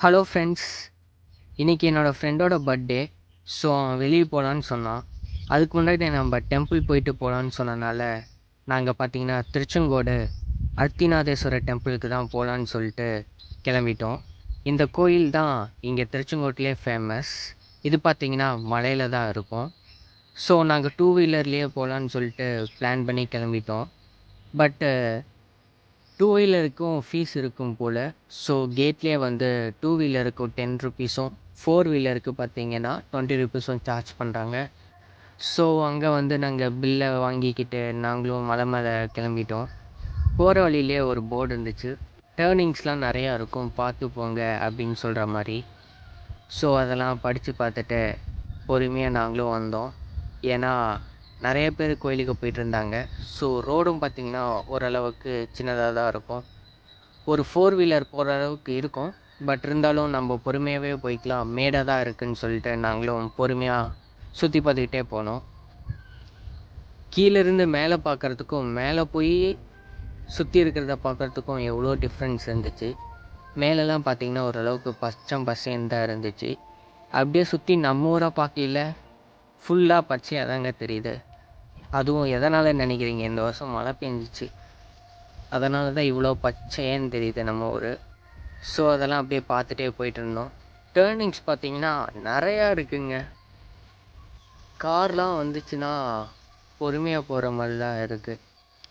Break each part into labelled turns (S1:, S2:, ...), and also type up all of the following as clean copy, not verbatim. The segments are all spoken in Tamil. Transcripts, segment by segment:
S1: ஹலோ ஃப்ரெண்ட்ஸ், இன்றைக்கி என்னோடய ஃப்ரெண்டோட பர்த்டே. ஸோ அவன் வெளியே போகலான்னு சொன்னான். அதுக்கு முன்னாடி நம்ம டெம்பிள் போயிட்டு போகலான்னு சொன்னனால நாங்கள் பார்த்தீங்கன்னா திருச்செங்கோடு அர்த்திநாதேஸ்வரர் டெம்பிளுக்கு தான் போகலான்னு சொல்லிட்டு கிளம்பிட்டோம். இந்த கோயில் தான் இங்கே திருச்செங்கோட்டிலே ஃபேமஸ். இது பார்த்திங்கன்னா மலையில் தான் இருக்கும். ஸோ நாங்கள் 2 வீலர்லேயே போகலான்னு சொல்லிட்டு பிளான் பண்ணி கிளம்பிட்டோம். பட்டு 2 வீலருக்கும் ஃபீஸ் இருக்கும் போல். ஸோ கேட்லேயே வந்து 2 வீலருக்கு 10 ருப்பீஸும் 4 வீலருக்கு பார்த்தீங்கன்னா 20 ருப்பீஸும் சார்ஜ் பண்ணுறாங்க. ஸோ அங்கே வந்து நாங்கள் பில்லை வாங்கிக்கிட்டு நாங்களும் மலை மேலே கிளம்பிட்டோம். போகிற வழியிலே ஒரு போர்டு இருந்துச்சு, டேர்னிங்ஸ்லாம் நிறையா இருக்கும், பார்த்து போங்க அப்படின்னு சொல்கிற மாதிரி. ஸோ அதெல்லாம் படித்து பார்த்துட்டு பொறுமையாக நாங்களும் வந்தோம். ஏன்னா நிறைய பேர் கோயிலுக்கு போயிட்டு இருந்தாங்க. ஸோ ரோடும் பார்த்திங்கன்னா ஓரளவுக்கு சின்னதாக தான் இருக்கும். ஒரு 4 வீலர் போகிற அளவுக்கு இருக்கும். பட் இருந்தாலும் நம்ம பொறுமையாகவே போய்க்கலாம், மேடாக தான் இருக்குதுன்னு சொல்லிட்டு நாங்களும் பொறுமையாக சுற்றி பார்த்துக்கிட்டே போனோம். கீழேருந்து மேலே பார்க்குறதுக்கும் மேலே போய் சுற்றி இருக்கிறத பார்க்குறதுக்கும் எவ்வளோ டிஃப்ரென்ஸ் இருந்துச்சு. மேலெலாம் பார்த்திங்கன்னா ஓரளவுக்கு பச்சேன்னு தான் இருந்துச்சு. அப்படியே சுற்றி நம்ம ஊரை பார்க்கல, ஃபுல்லாக பச்சையாக தாங்க தெரியுது. அதுவும் எதனால் நினைக்கிறீங்க? இந்த வருஷம் மழை பெஞ்சிச்சு, அதனால தான் இவ்வளோ பச்சைன்னு தெரியுது நம்ம ஊர். ஸோ அதெல்லாம் அப்படியே பார்த்துட்டே போயிட்டு இருந்தோம். டேர்னிங்ஸ் பார்த்திங்கன்னா நிறையா இருக்குங்க. கார்லாம் வந்துச்சுன்னா பொறுமையாக போகிற மாதிரி தான் இருக்குது.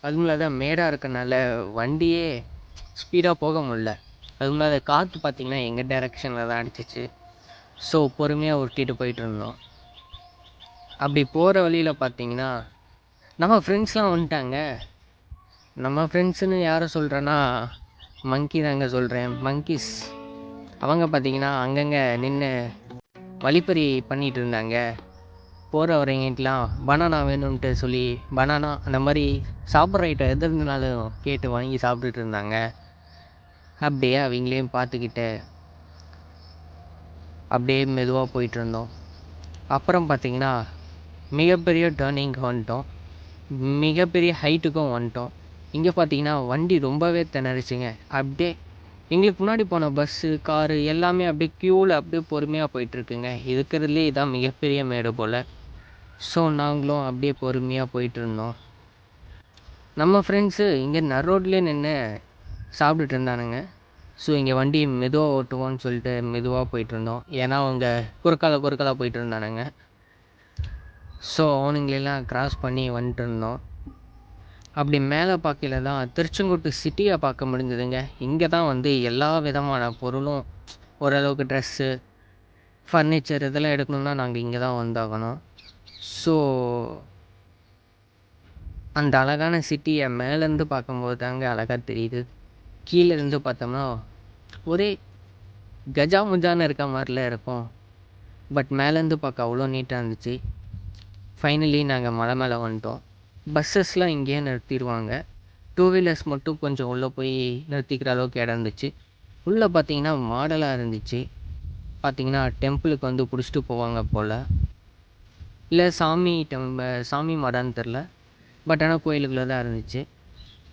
S1: அதுவும் இல்லாத மேடாக இருக்கனால வண்டியே ஸ்பீடாக போக முடில. அதுவும் இல்லாத காற்று பார்த்திங்கன்னா எங்கள் டைரெக்ஷனில் தான் அடிச்சிச்சு. ஸோ பொறுமையாக உருட்டிட்டு போயிட்டு இருந்தோம். அப்படி போகிற வழியில் பார்த்திங்கன்னா நம்ம ஃப்ரெண்ட்ஸ்லாம் வந்துட்டாங்க. நம்ம ஃப்ரெண்ட்ஸுன்னு யாரை சொல்கிறேன்னா மங்கி தாங்க சொல்கிறேன். மங்கீஸ் அவங்க பார்த்திங்கன்னா அங்கங்கே நின்று வழிப்பறி பண்ணிகிட்டு இருந்தாங்க. போகிற வரவங்கலாம் பனானா வேணும்ன்ட்டு சொல்லி பனானா அந்த மாதிரி சாப்பிட்ற ஐட்டம் எது இருந்தாலும் கேட்டு வாங்கி சாப்பிட்டுட்டு இருந்தாங்க. அப்படியே அவங்களையும் பார்த்துக்கிட்டு அப்படியே மெதுவாக போயிட்டுருந்தோம். அப்புறம் பார்த்திங்கன்னா மிகப்பெரிய டேர்னிங்க்கு வந்துட்டோம். மிகப்பெரிய ஹைட்டுக்கும் வந்துட்டோம். இங்கே பார்த்திங்கன்னா வண்டி ரொம்பவே திணறிச்சிங்க. அப்படியே எங்களுக்கு முன்னாடி போன பஸ்ஸு, காரு எல்லாமே அப்படியே க்யூவில் அப்படியே பொறுமையாக போயிட்டுருக்குங்க. இருக்கிறதுலே இதான் மிகப்பெரிய மேடு போல். ஸோ நாங்களும் அப்படியே பொறுமையாக போயிட்டுருந்தோம். நம்ம ஃப்ரெண்ட்ஸு இங்கே நடுரோட்லேயே நின்று சாப்பிட்டுட்டு இருந்தானுங்க. ஸோ இங்கே வண்டி மெதுவாக ஓட்டுவோன்னு சொல்லிட்டு மெதுவாக போயிட்டுருந்தோம். ஏன்னா அவங்க குறுக்கால போயிட்டு இருந்தானுங்க. ஸோ அவனுங்களெல்லாம் க்ராஸ் பண்ணி வந்துட்டு இருந்தோம். அப்படி மேலே பார்க்கல தான் திருச்செங்கோட்டு சிட்டியை பார்க்க முடிஞ்சதுங்க. இங்கே தான் வந்து எல்லா விதமான பொருளும், ஓரளவுக்கு ட்ரெஸ்ஸு, ஃபர்னிச்சர் இதெல்லாம் எடுக்கணுன்னா நாங்கள் இங்கே தான் வந்தாகணும். ஸோ அந்த அழகான சிட்டியை மேலேருந்து பார்க்கும்போது தாங்க அழகாக தெரியுது. கீழேருந்து பார்த்தோம்னா ஒரே கஜா முஜான்னு இருக்க மாதிரிலாம் இருக்கும். பட் மேலேருந்து பார்க்க அவ்வளோ நீட்டாக இருந்துச்சு. ஃபைனலி நாங்கள் மலை மேலே வந்துட்டோம். பஸ்ஸஸ்லாம் இங்கேயே நிறுத்திடுவாங்க. 2 வீலர்ஸ் மட்டும் கொஞ்சம் உள்ளே போய் நிறுத்திக்கிற அளவுக்கு இடம் இருந்துச்சு. உள்ளே பார்த்தீங்கன்னா மாடலாக இருந்துச்சு. பார்த்தீங்கன்னா டெம்பிளுக்கு வந்து பிடிச்சிட்டு போவாங்க போல், இல்லை சாமி மடம்னு தெரில. பட் ஆனால் கோயிலுக்குள்ளே தான் இருந்துச்சு.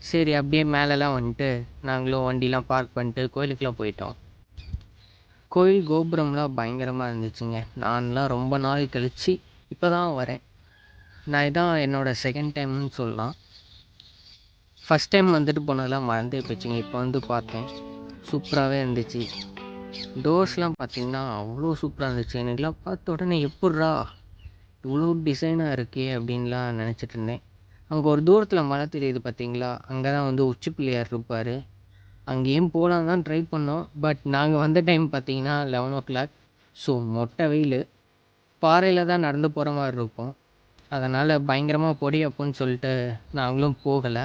S1: சரி அப்படியே மேலெலாம் வந்துட்டு நாங்களும் வண்டிலாம் பார்க் பண்ணிட்டு கோயிலுக்குலாம் போயிட்டோம். கோயில் கோபுரம்லாம் பயங்கரமாக இருந்துச்சுங்க. நான்லாம் ரொம்ப நாள் கழித்து இப்போ தான் வரேன். நான் இதான் என்னோடய செகண்ட் டைம்னு சொல்லலாம். ஃபஸ்ட் டைம் வந்துட்டு போனதெல்லாம் மறந்தே போச்சுங்க. இப்போ வந்து பார்த்தேன், சூப்பராகவே இருந்துச்சு. டோர்ஸ்லாம் பார்த்திங்கன்னா அவ்வளோ சூப்பராக இருந்துச்சு. எனக்குலாம் பார்த்த உடனே எப்புட்றா இவ்வளோ டிசைனாக இருக்கே அப்படின்லாம் நினச்சிட்டு இருந்தேன். அங்கே ஒரு தூரத்தில் மலை தெரியுது பார்த்தீங்களா, அங்கே தான் வந்து உச்சி பிள்ளையார் இருப்பார். அங்கேயும் போகலான்னு தான் ட்ரை பண்ணோம். பட் நாங்கள் வந்த டைம் பார்த்திங்கன்னா 11 o'clock. ஸோ மொட்டை வெயில், பாறையில் தான் நடந்து போகிற மாதிரி இருக்கும். அதனால் பயங்கரமாக பொடி அப்புன்னு சொல்லிட்டு நாங்களும் போகலை.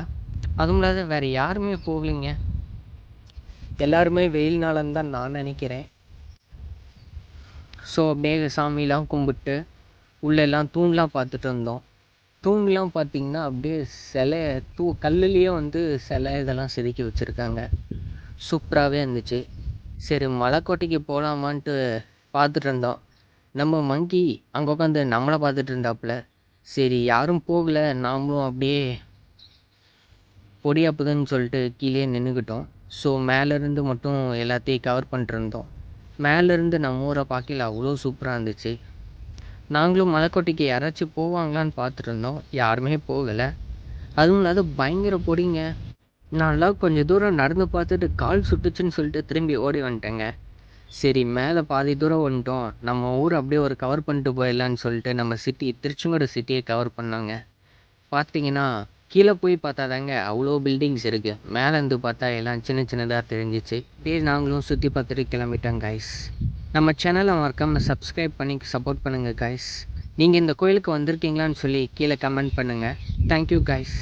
S1: அதுவும் இல்லாத வேறு யாருமே போகலைங்க. எல்லாருமே வெயில்னாலன்னு தான் நான் நினைக்கிறேன். ஸோ அப்படியே சாமிலாம் கும்பிட்டு உள்ளெல்லாம் தூண்லாம் பார்த்துட்டு இருந்தோம். தூண்லாம் பார்த்திங்கன்னா அப்படியே சிலை கல்லுலேயே வந்து சிலை இதெல்லாம் செதுக்கி வச்சுருக்காங்க. சூப்பராகவே இருந்துச்சு. சரி மலைக்கோட்டைக்கு போகலாமான்ட்டு பார்த்துட்டு இருந்தோம். நம்ம மங்கி அங்கே உட்காந்து நம்மளை பார்த்துட்டு இருந்தாப்புல. சரி யாரும் போகலை, நாமளும் அப்படியே பொடியாப்புதுன்னு சொல்லிட்டு கீழே நின்றுக்கிட்டோம். ஸோ மேலேருந்து மட்டும் எல்லாத்தையும் கவர் பண்ணிட்டுருந்தோம். மேலேருந்து நம்ம ஊரை பார்க்கையில அவ்வளோ சூப்பராக இருந்துச்சு. நாங்களும் மலைக்கோட்டைக்கு யாராச்சும் போவாங்களான்னு பார்த்துட்ருந்தோம். யாருமே போகலை. அதுவும் இல்லாத பயங்கர பொடிங்க. நான்லாம் கொஞ்சம் தூரம் நடந்து பார்த்துட்டு கால் சுட்டுச்சுன்னு சொல்லிட்டு திரும்பி ஓடி வந்துட்டேங்க. சரி மேலே பாதி தூரம் வந்துட்டோம். நம்ம ஊர் அப்படியே ஒரு கவர் பண்ணிட்டு போயிடலான்னு சொல்லிட்டு நம்ம திருச்செங்கோடு சிட்டியை கவர் பண்ணோங்க. பார்த்தீங்கன்னா கீழே போய் பார்த்தா தாங்க அவ்வளோ பில்டிங்ஸ் இருக்குது. மேலேருந்து பார்த்தா எல்லாம் சின்ன சின்னதாக தெரிஞ்சிச்சு. அப்படியே நாங்களும் சுற்றி பார்த்துட்டு கிளம்பிட்டோம் கைஸ். நம்ம சேனலை மறக்காமல் சப்ஸ்கிரைப் பண்ணி சப்போர்ட் பண்ணுங்கள் கைஸ். நீங்கள் இந்த கோயிலுக்கு வந்திருக்கீங்களான்னு சொல்லி கீழே கமெண்ட் பண்ணுங்கள். Thank you guys.